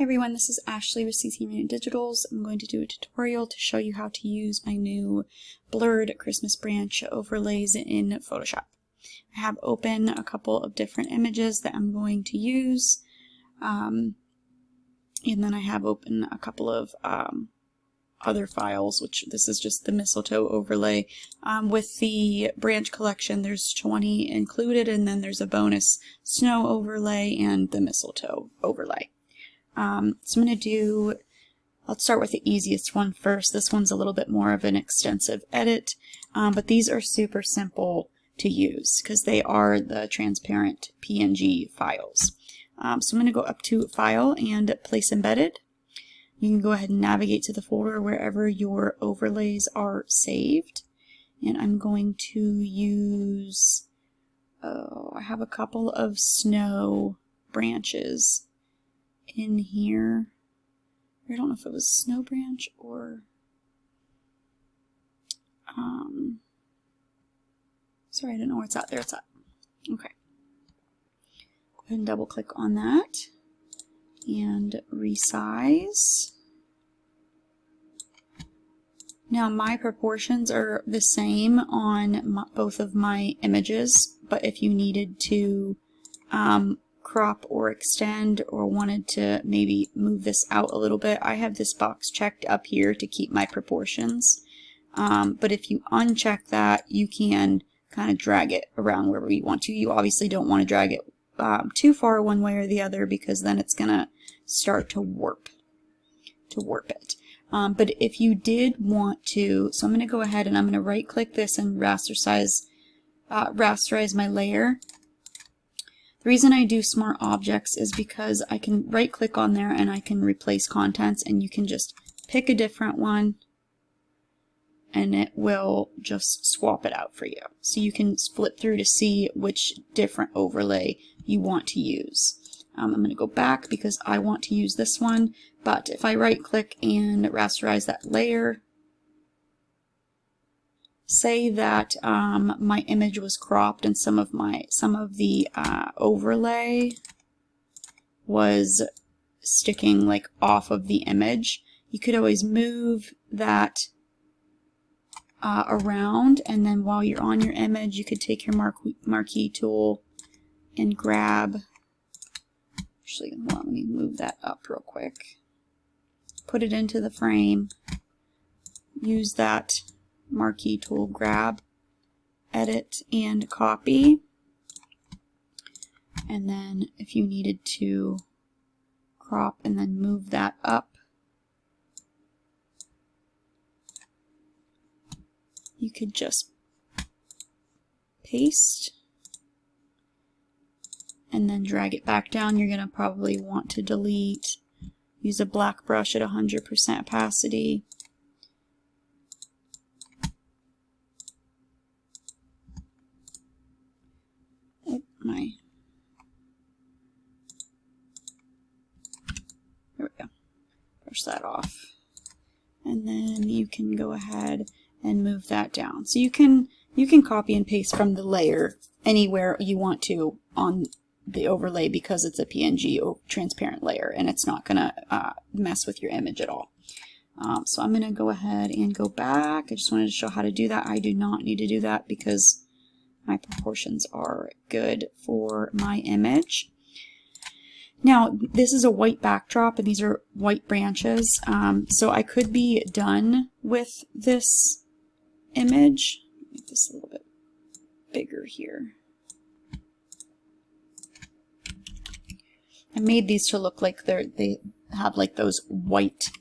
Hey everyone, this is Ashley with CC Mini Digitals. I'm going to do a tutorial to show you how to use my new blurred Christmas branch overlays in Photoshop. I have open a couple of different images that I'm going to use, and then I have open a couple of other files, which this is just the mistletoe overlay. With the branch collection, there's 20 included, and then there's a bonus snow overlay and the mistletoe overlay. So I'm going to let's start with the easiest one first. This one's a little bit more of an extensive edit, but these are super simple to use because they are the transparent PNG files. So I'm going to go up to File and Place Embedded. You can go ahead and navigate to the folder wherever your overlays are saved. And I'm going to use, I have a couple of snow branches in here. I don't know if it was snow branch or sorry, I don't know where it's at. There it's at. Okay. Go ahead and double click on that and resize. Now my proportions are the same on both of my images, but if you needed to crop or extend or wanted to maybe move this out a little bit, I have this box checked up here to keep my proportions. But if you uncheck that, you can kind of drag it around wherever you want to. You obviously don't want to drag it too far one way or the other because then it's gonna start to warp it. But if you did want to, so I'm going to go ahead and I'm going to right click this and rasterize my layer. The reason I do Smart Objects is because I can right click on there and I can replace contents, and you can just pick a different one and it will just swap it out for you. So you can flip through to see which different overlay you want to use. I'm going to go back because I want to use this one, but if I right click and rasterize that layer, say that my image was cropped and some of the overlay was sticking like off of the image, you could always move that around, and then while you're on your image you could take your marquee tool and grab, actually let me move that up real quick, put it into the frame, use that marquee tool, grab, edit, and copy. And then if you needed to crop and then move that up, you could just paste and then drag it back down. You're going to probably want to delete, use a black brush at 100% opacity. There we go. Brush that off. And then you can go ahead and move that down. So you can copy and paste from the layer anywhere you want to on the overlay because it's a PNG or transparent layer and it's not going to mess with your image at all. So I'm going to go ahead and go back. I just wanted to show how to do that. I do not need to do that because my proportions are good for my image. Now this is a white backdrop and these are white branches, so I could be done with this image. Make this a little bit bigger here. I made these to look like they have like those white,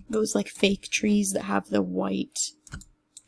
those like fake trees that have the white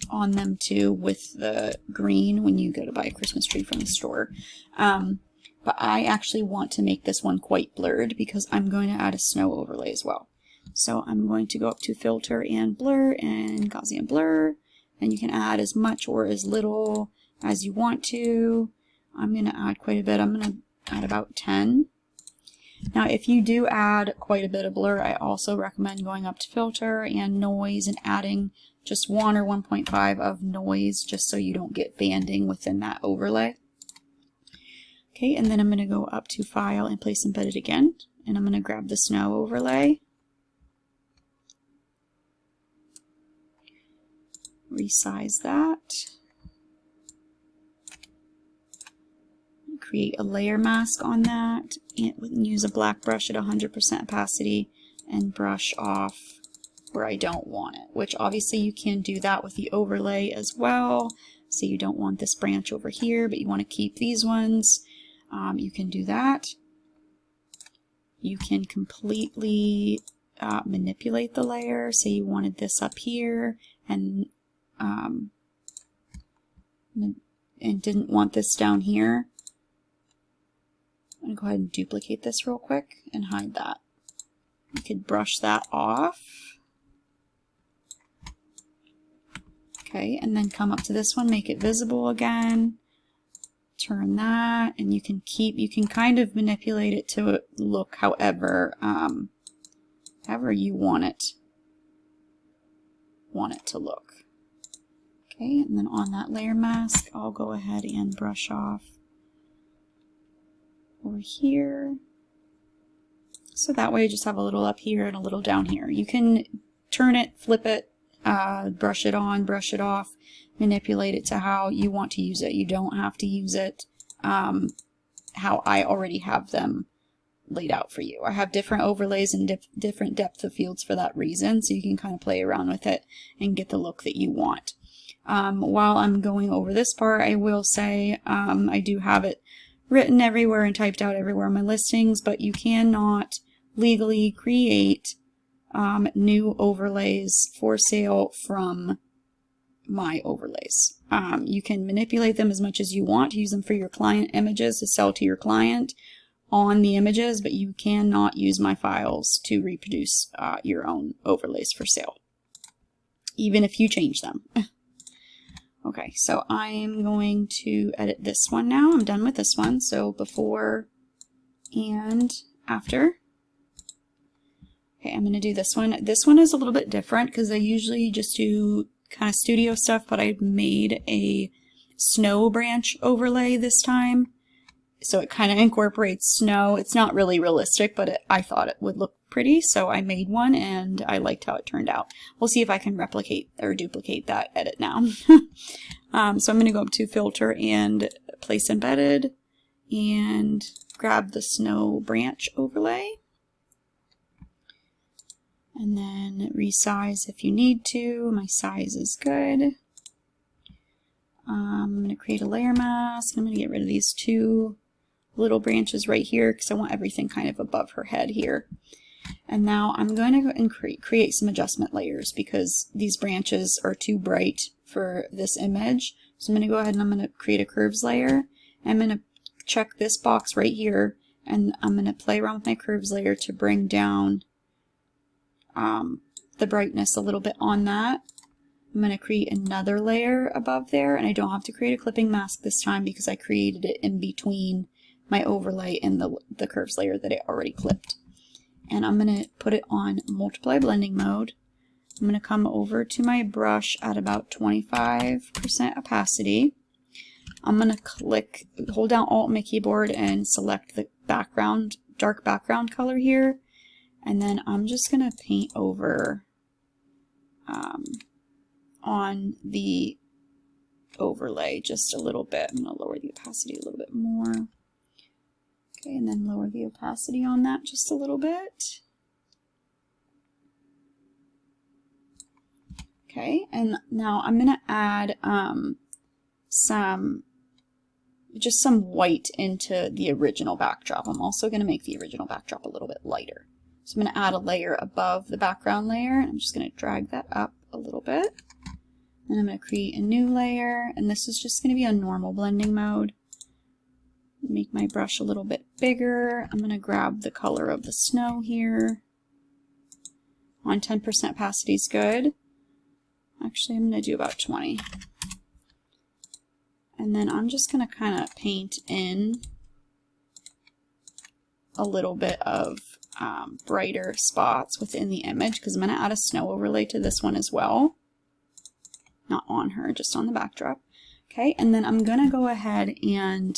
on them too with the green when you go to buy a Christmas tree from the store. But I actually want to make this one quite blurred because I'm going to add a snow overlay as well. So I'm going to go up to Filter and Blur and Gaussian Blur, and you can add as much or as little as you want to. I'm going to add quite a bit. I'm going to add about 10. Now if you do add quite a bit of blur, I also recommend going up to Filter and Noise and adding just 1 or 1.5 of noise just so you don't get banding within that overlay. Okay, and then I'm going to go up to File and Place Embedded again. and I'm going to grab the snow overlay. Resize that. Create a layer mask on that, and use a black brush at 100% opacity and brush off where I don't want it, which obviously you can do that with the overlay as well. So you don't want this branch over here, but you want to keep these ones. You can do that. You can completely manipulate the layer. Say you wanted this up here and didn't want this down here. I'm going to go ahead and duplicate this real quick and hide that. You could brush that off. Okay, and then come up to this one, make it visible again. Turn that, and you can kind of manipulate it to look however you want it to look. Okay, and then on that layer mask, I'll go ahead and brush off over here. So that way you just have a little up here and a little down here. You can turn it, flip it, brush it on, brush it off, manipulate it to how you want to use it. You don't have to use it how I already have them laid out for you. I have different overlays and different depth of fields for that reason, so you can kind of play around with it and get the look that you want. While I'm going over this part, I will say I do have it written everywhere and typed out everywhere in my listings, but you cannot legally create new overlays for sale from my overlays. You can manipulate them as much as you want, use them for your client images to sell to your client on the images, but you cannot use my files to reproduce your own overlays for sale, even if you change them. Okay, so I'm going to edit this one now. I'm done with this one. So before and after. Okay, I'm going to do this one. This one is a little bit different because I usually just do kind of studio stuff, but I made a snow branch overlay this time. So it kind of incorporates snow. It's not really realistic, but I thought it would look pretty, so I made one and I liked how it turned out. We'll see if I can replicate or duplicate that edit now. So I'm going to go up to Filter and Place Embedded and grab the snow branch overlay. And then resize if you need to. My size is good. I'm going to create a layer mask. I'm going to get rid of these two little branches right here because I want everything kind of above her head here. And now I'm going to go and create some adjustment layers because these branches are too bright for this image. So I'm going to go ahead and I'm going to create a curves layer. I'm going to check this box right here and I'm going to play around with my curves layer to bring down the brightness a little bit on that. I'm going to create another layer above there, and I don't have to create a clipping mask this time because I created it in between my overlay and the curves layer that I already clipped. And I'm going to put it on multiply blending mode. I'm going to come over to my brush at about 25% opacity. I'm going to hold down Alt on my keyboard and select the background, dark background color here. And then I'm just going to paint over on the overlay just a little bit. I'm going to lower the opacity a little bit more. Okay, and then lower the opacity on that just a little bit. Okay, and now I'm going to add some white into the original backdrop. I'm also going to make the original backdrop a little bit lighter. So I'm going to add a layer above the background layer, and I'm just going to drag that up a little bit. And I'm going to create a new layer, and this is just going to be on normal blending mode. Make my brush a little bit bigger. I'm going to grab the color of the snow here. On 10% opacity is good. Actually, I'm going to do about 20. And then I'm just going to kind of paint in a little bit of brighter spots within the image because I'm going to add a snow overlay to this one as well. Not on her, just on the backdrop. Okay, and then I'm going to go ahead and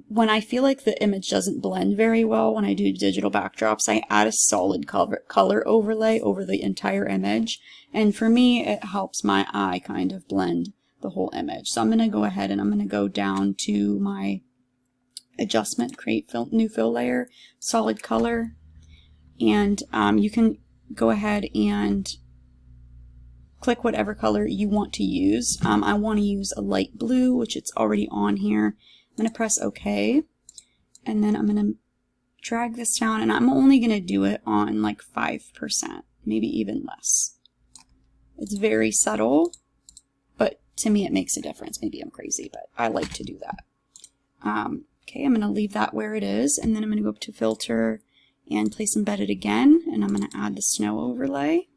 when I feel like the image doesn't blend very well when I do digital backdrops, I add a solid color overlay over the entire image. And for me, it helps my eye kind of blend the whole image. So I'm going to go ahead and I'm going to go down to my adjustment, create new fill layer, solid color. And you can go ahead and click whatever color you want to use. I want to use a light blue, which it's already on here. I'm going to press OK, and then I'm going to drag this down, and I'm only going to do it on like 5%, maybe even less. It's very subtle, but to me it makes a difference. Maybe I'm crazy, but I like to do that. Okay, I'm going to leave that where it is, and then I'm going to go up to Filter and Place Embedded again, and I'm going to add the snow overlay.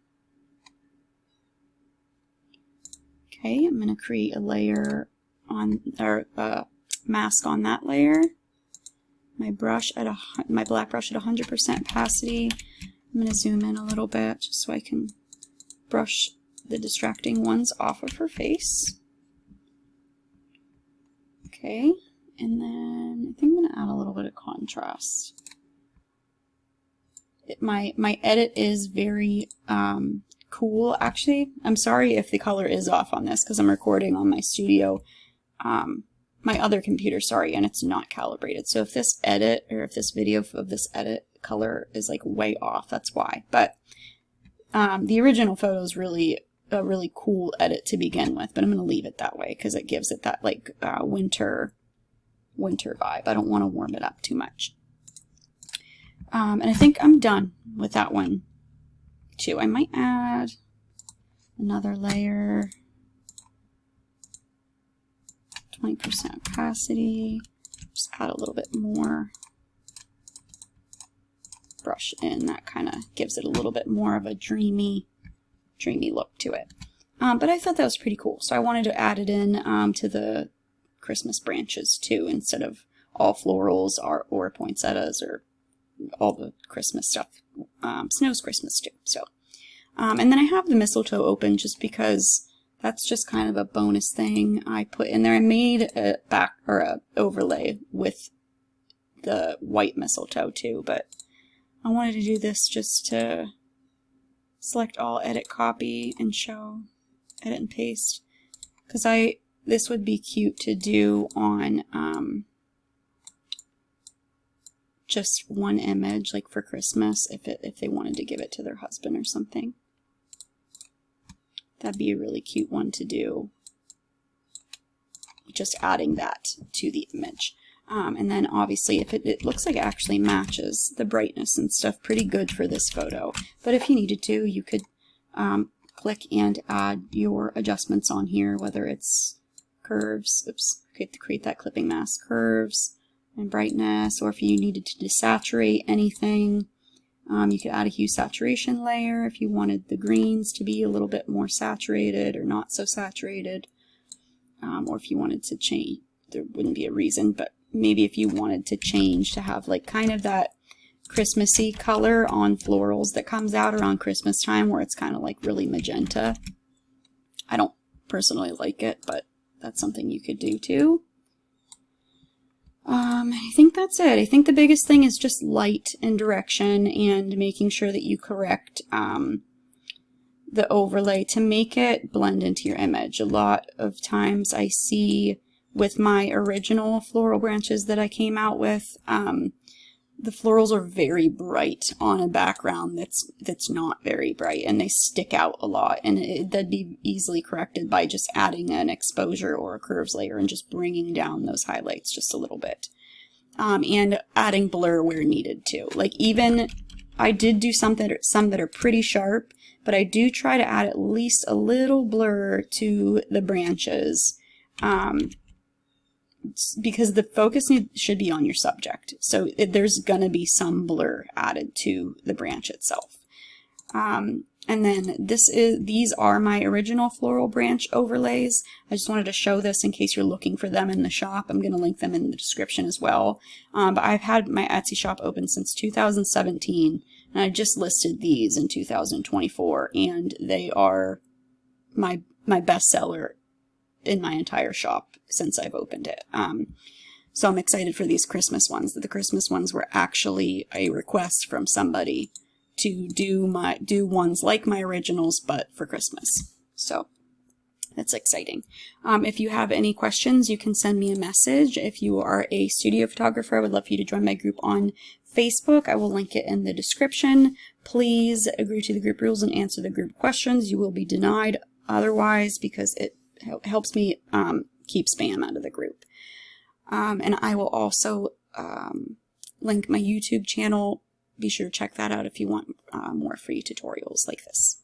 Okay, I'm going to create a layer on, or mask on that layer. My brush at my black brush at 100% opacity. I'm going to zoom in a little bit just so I can brush the distracting ones off of her face. Okay, and then I think I'm going to add a little bit of contrast. My edit is very cool. Actually, I'm sorry if the color is off on this because I'm recording on my studio. My other computer, sorry, and it's not calibrated. So if this edit, or if this video of this edit color is like way off, that's why. But the original photo is really a really cool edit to begin with, but I'm going to leave it that way because it gives it that like winter vibe. I don't want to warm it up too much. And I think I'm done with that one too. I might add another layer. 20% opacity, just add a little bit more brush in. That kind of gives it a little bit more of a dreamy look to it. But I thought that was pretty cool, so I wanted to add it in to the Christmas branches too, instead of all florals or poinsettias or all the Christmas stuff. Snow's Christmas too. So, and then I have the mistletoe open just because that's just kind of a bonus thing I put in there. I made a overlay with the white mistletoe too, but I wanted to do this just to select all, edit, copy, and show, edit and paste, because this would be cute to do on just one image, like for Christmas, if they wanted to give it to their husband or something. That'd be a really cute one to do, just adding that to the image. And then obviously if it looks like it actually matches the brightness and stuff pretty good for this photo. But if you needed to, you could click and add your adjustments on here, whether it's curves, create that clipping mask, curves and brightness, or if you needed to desaturate anything. You could add a hue saturation layer if you wanted the greens to be a little bit more saturated or not so saturated. Or if you wanted to change, there wouldn't be a reason, but maybe if you wanted to change to have like kind of that Christmassy color on florals that comes out around Christmas time where it's kind of like really magenta. I don't personally like it, but that's something you could do too. I think that's it. I think the biggest thing is just light and direction and making sure that you correct the overlay to make it blend into your image. A lot of times I see with my original floral branches that I came out with, the florals are very bright on a background that's not very bright, and they stick out a lot, and that'd be easily corrected by just adding an exposure or a curves layer and just bringing down those highlights just a little bit. And adding blur where needed too. Like even, I did do some that are pretty sharp, but I do try to add at least a little blur to the branches, because the focus should be on your subject. So there's gonna be some blur added to the branch itself. And then these are my original floral branch overlays. I just wanted to show this in case you're looking for them in the shop. I'm going to link them in the description as well. But I've had my Etsy shop open since 2017, and I just listed these in 2024, and they are my best seller in my entire shop since I've opened it. So I'm excited for these Christmas ones. The Christmas ones were actually a request from somebody to do ones like my originals, but for Christmas. So that's exciting. If you have any questions, you can send me a message. If you are a studio photographer, I would love for you to join my group on Facebook. I will link it in the description. Please agree to the group rules and answer the group questions. You will be denied otherwise, because it helps me keep spam out of the group. And I will also link my YouTube channel. Be sure to check that out if you want more free tutorials like this.